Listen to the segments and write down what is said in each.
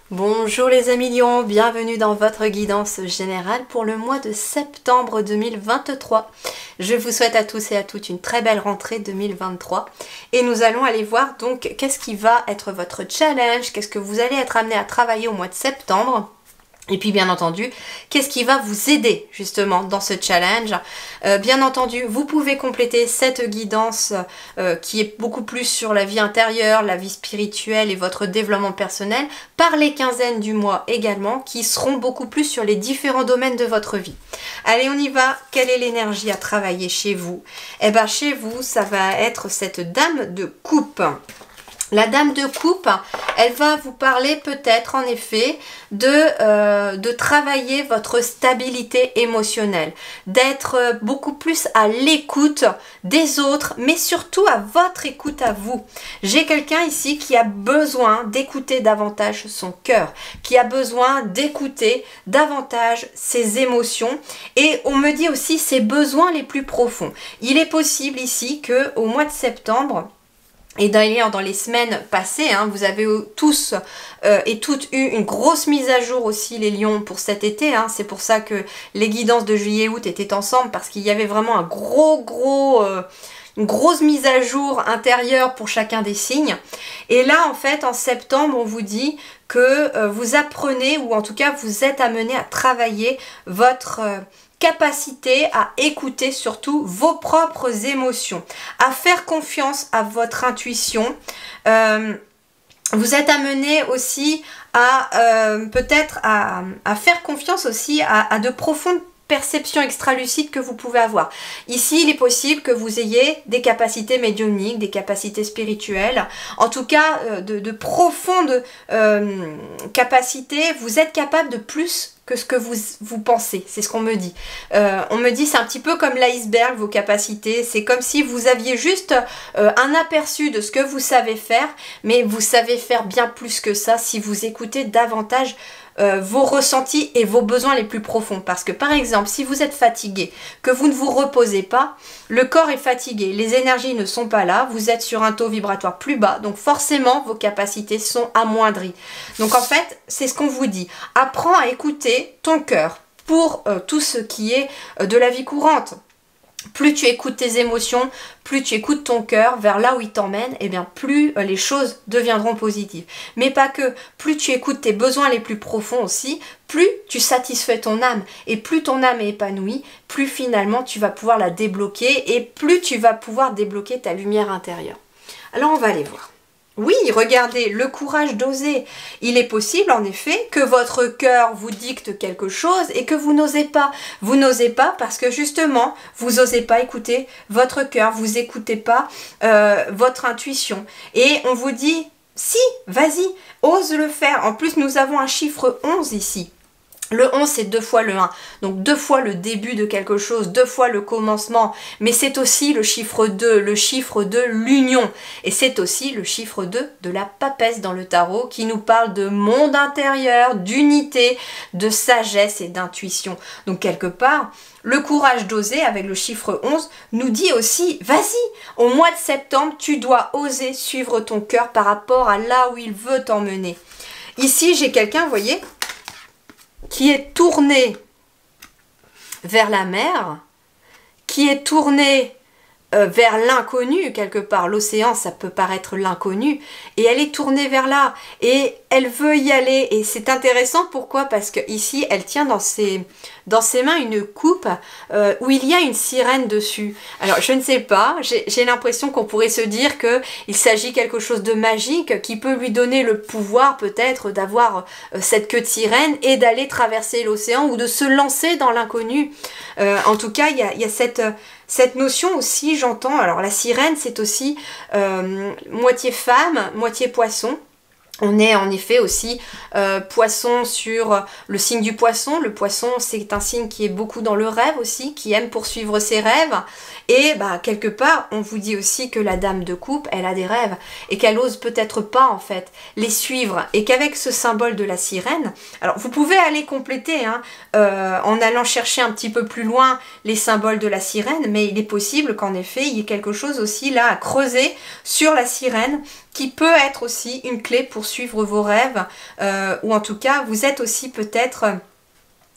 Bonjour les amis lions, bienvenue dans votre guidance générale pour le mois de septembre 2023. Je vous souhaite à tous et à toutes une très belle rentrée 2023 et nous allons aller voir donc qu'est-ce qui va être votre challenge, qu'est-ce que vous allez être amené à travailler au mois de septembre. Et puis bien entendu, qu'est-ce qui va vous aider justement dans ce challenge? Bien entendu, vous pouvez compléter cette guidance qui est beaucoup plus sur la vie intérieure, la vie spirituelle et votre développement personnel par les quinzaines du mois également qui seront beaucoup plus sur les différents domaines de votre vie. Allez, on y va. Quelle est l'énergie à travailler chez vous? Eh bien chez vous, ça va être cette dame de coupe. La dame de coupe, elle va vous parler peut-être en effet de travailler votre stabilité émotionnelle, d'être beaucoup plus à l'écoute des autres, mais surtout à votre écoute à vous. J'ai quelqu'un ici qui a besoin d'écouter davantage son cœur, qui a besoin d'écouter davantage ses émotions et on me dit aussi ses besoins les plus profonds. Il est possible ici qu'au mois de septembre, et d'ailleurs, dans les semaines passées, vous avez tous et toutes eu une grosse mise à jour aussi, les lions, pour cet été. C'est pour ça que les guidances de juillet-août étaient ensemble, parce qu'il y avait vraiment une grosse mise à jour intérieure pour chacun des signes. Et là, en fait, en septembre, on vous dit que vous apprenez, ou en tout cas, vous êtes amené à travailler votre capacité à écouter surtout vos propres émotions, à faire confiance à votre intuition. Vous êtes amené aussi à peut-être à faire confiance aussi à de profondes perceptions extralucides que vous pouvez avoir. Ici, il est possible que vous ayez des capacités médiumniques, des capacités spirituelles, en tout cas de profondes capacités. Vous êtes capable de plus que ce que vous pensez, c'est ce qu'on me dit. On me dit c'est un petit peu comme l'iceberg, vos capacités, c'est comme si vous aviez juste un aperçu de ce que vous savez faire, mais vous savez faire bien plus que ça si vous écoutez davantage vos ressentis et vos besoins les plus profonds. Parce que par exemple, si vous êtes fatigué, que vous ne vous reposez pas, le corps est fatigué, les énergies ne sont pas là, vous êtes sur un taux vibratoire plus bas, donc forcément vos capacités sont amoindries. Donc en fait, c'est ce qu'on vous dit. Apprends à écouter ton cœur pour tout ce qui est de la vie courante. Plus tu écoutes tes émotions, plus tu écoutes ton cœur vers là où il t'emmène, et bien plus les choses deviendront positives. Mais pas que, plus tu écoutes tes besoins les plus profonds aussi, plus tu satisfais ton âme. Et plus ton âme est épanouie, plus finalement tu vas pouvoir la débloquer et plus tu vas pouvoir débloquer ta lumière intérieure. Alors on va aller voir. Oui, regardez, le courage d'oser. Il est possible en effet que votre cœur vous dicte quelque chose et que vous n'osez pas. Vous n'osez pas parce que justement, vous n'osez pas écouter votre cœur, vous n'écoutez pas votre intuition. Et on vous dit, si, vas-y, ose le faire. En plus, nous avons un chiffre 11 ici. Le 11, c'est 2 fois le 1, donc 2 fois le début de quelque chose, 2 fois le commencement, mais c'est aussi le chiffre 2, le chiffre de l'union, et c'est aussi le chiffre 2 de la papesse dans le tarot, qui nous parle de monde intérieur, d'unité, de sagesse et d'intuition. Donc quelque part, le courage d'oser avec le chiffre 11 nous dit aussi, vas-y, au mois de septembre, tu dois oser suivre ton cœur par rapport à là où il veut t'emmener. Ici, j'ai quelqu'un, vous voyez, qui est tournée vers la mer, qui est tournée vers l'inconnu quelque part. L'océan, ça peut paraître l'inconnu, et elle est tournée vers là, et elle veut y aller, et c'est intéressant. Pourquoi? Parce que ici, elle tient dans ses mains une coupe où il y a une sirène dessus. Alors, je ne sais pas, j'ai l'impression qu'on pourrait se dire qu'il s'agit quelque chose de magique qui peut lui donner le pouvoir peut-être d'avoir cette queue de sirène et d'aller traverser l'océan ou de se lancer dans l'inconnu. En tout cas, il y a cette notion aussi, j'entends. Alors, la sirène, c'est aussi moitié femme, moitié poisson. On est en effet aussi poisson sur le signe du poisson. Le poisson, c'est un signe qui est beaucoup dans le rêve aussi, qui aime poursuivre ses rêves. Et quelque part, on vous dit aussi que la dame de coupe, elle a des rêves et qu'elle ose peut-être pas en fait les suivre. Et qu'avec ce symbole de la sirène, alors vous pouvez aller compléter en allant chercher un petit peu plus loin les symboles de la sirène, mais il est possible qu'en effet, il y ait quelque chose aussi là à creuser sur la sirène qui peut être aussi une clé pour poursuivre vos rêves, ou en tout cas, vous êtes aussi peut-être...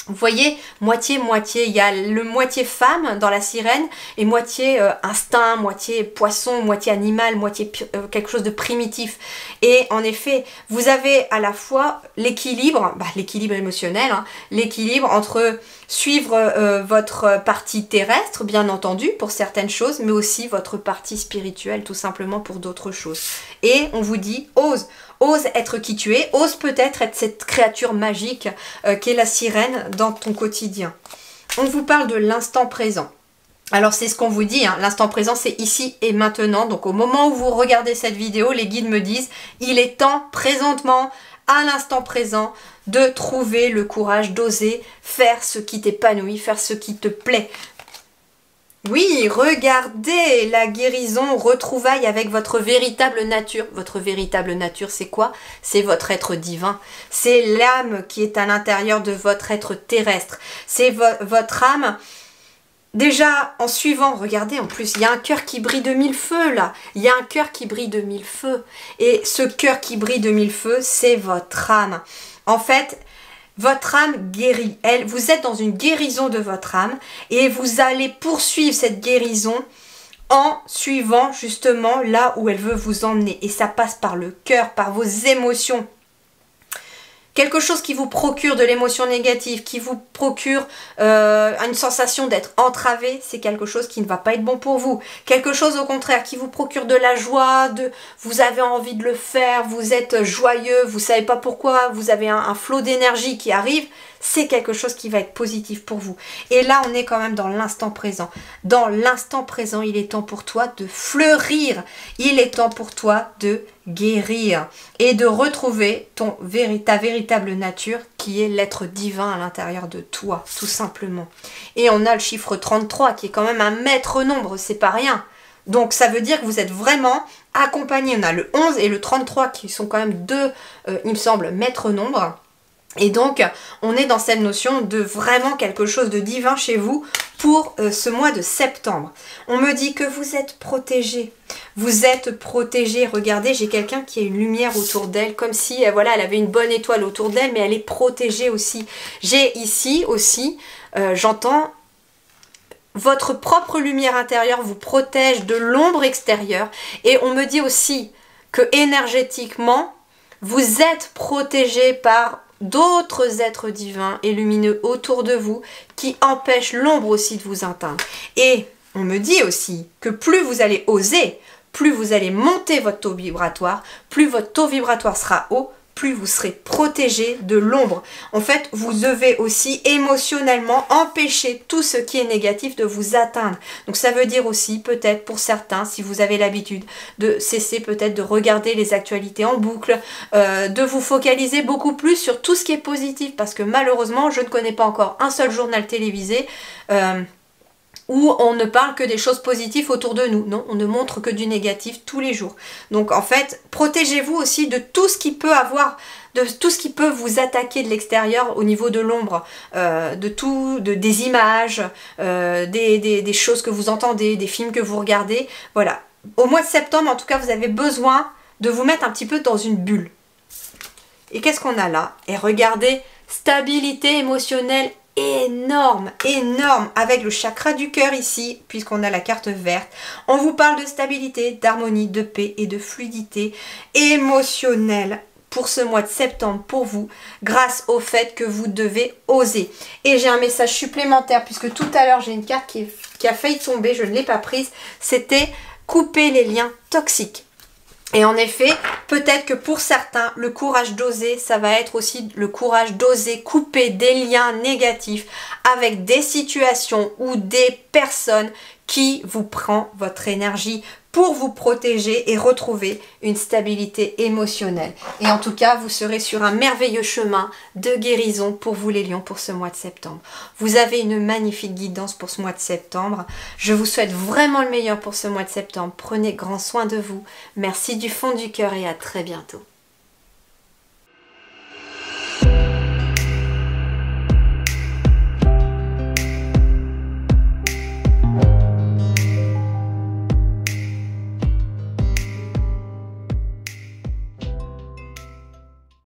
Vous voyez, moitié-moitié, il y a le moitié femme dans la sirène et moitié instinct, moitié poisson, moitié animal, moitié quelque chose de primitif. Et en effet, vous avez à la fois l'équilibre, l'équilibre émotionnel, hein, l'équilibre entre suivre votre partie terrestre, bien entendu, pour certaines choses, mais aussi votre partie spirituelle, tout simplement pour d'autres choses. Et on vous dit, ose être qui tu es, ose peut-être être cette créature magique qu'est la sirène dans ton quotidien. On vous parle de l'instant présent. Alors c'est ce qu'on vous dit, hein, l'instant présent c'est ici et maintenant. Donc au moment où vous regardez cette vidéo, les guides me disent, il est temps présentement, à l'instant présent, de trouver le courage d'oser faire ce qui t'épanouit, faire ce qui te plaît. Oui, regardez la guérison, retrouvaille avec votre véritable nature. Votre véritable nature, c'est quoi? C'est votre être divin. C'est l'âme qui est à l'intérieur de votre être terrestre. C'est votre âme. Déjà, en suivant, regardez, en plus, il y a un cœur qui brille de mille feux, là. Il y a un cœur qui brille de mille feux. Et ce cœur qui brille de mille feux, c'est votre âme. En fait... Votre âme guérit, vous êtes dans une guérison de votre âme et vous allez poursuivre cette guérison en suivant justement là où elle veut vous emmener. Et ça passe par le cœur, par vos émotions. Quelque chose qui vous procure de l'émotion négative, qui vous procure une sensation d'être entravé, c'est quelque chose qui ne va pas être bon pour vous. Quelque chose au contraire qui vous procure de la joie, vous avez envie de le faire, vous êtes joyeux, vous ne savez pas pourquoi, vous avez un flot d'énergie qui arrive, c'est quelque chose qui va être positif pour vous. Et là, on est quand même dans l'instant présent. Dans l'instant présent, il est temps pour toi de fleurir. Il est temps pour toi de guérir et de retrouver ta véritable nature qui est l'être divin à l'intérieur de toi, tout simplement. Et on a le chiffre 33 qui est quand même un maître nombre, c'est pas rien. Donc ça veut dire que vous êtes vraiment accompagné. On a le 11 et le 33 qui sont quand même deux, il me semble, maîtres nombres. Et donc, on est dans cette notion de vraiment quelque chose de divin chez vous pour ce mois de septembre. On me dit que vous êtes protégé. Vous êtes protégé. Regardez, j'ai quelqu'un qui a une lumière autour d'elle, comme si voilà, elle avait une bonne étoile autour d'elle, mais elle est protégée aussi. J'ai ici aussi, j'entends... Votre propre lumière intérieure vous protège de l'ombre extérieure. Et on me dit aussi que énergétiquement, vous êtes protégé par d'autres êtres divins et lumineux autour de vous qui empêchent l'ombre aussi de vous atteindre. Et on me dit aussi que plus vous allez oser, plus vous allez monter votre taux vibratoire, plus votre taux vibratoire sera haut, plus vous serez protégé de l'ombre. En fait, vous devez aussi émotionnellement empêcher tout ce qui est négatif de vous atteindre. Donc ça veut dire aussi, peut-être pour certains, si vous avez l'habitude de cesser peut-être de regarder les actualités en boucle, de vous focaliser beaucoup plus sur tout ce qui est positif, parce que malheureusement, je ne connais pas encore un seul journal télévisé où on ne parle que des choses positives autour de nous. Non, on ne montre que du négatif tous les jours. Donc en fait, protégez-vous aussi de tout ce qui peut avoir, de tout ce qui peut vous attaquer de l'extérieur au niveau de l'ombre, des images, des choses que vous entendez, des films que vous regardez. Voilà. Au mois de septembre, en tout cas, vous avez besoin de vous mettre un petit peu dans une bulle. Et qu'est-ce qu'on a là? Et regardez, stabilité émotionnelle énorme, avec le chakra du cœur ici, puisqu'on a la carte verte. On vous parle de stabilité, d'harmonie, de paix et de fluidité émotionnelle pour ce mois de septembre pour vous, grâce au fait que vous devez oser. Et j'ai un message supplémentaire, puisque tout à l'heure j'ai une carte qui a failli tomber, je ne l'ai pas prise, c'était couper les liens toxiques. Et en effet, peut-être que pour certains, le courage d'oser, ça va être aussi le courage d'oser couper des liens négatifs avec des situations ou des personnes qui vous prennent votre énergie pour vous protéger et retrouver une stabilité émotionnelle. Et en tout cas, vous serez sur un merveilleux chemin de guérison pour vous les lions pour ce mois de septembre. Vous avez une magnifique guidance pour ce mois de septembre. Je vous souhaite vraiment le meilleur pour ce mois de septembre. Prenez grand soin de vous. Merci du fond du cœur et à très bientôt.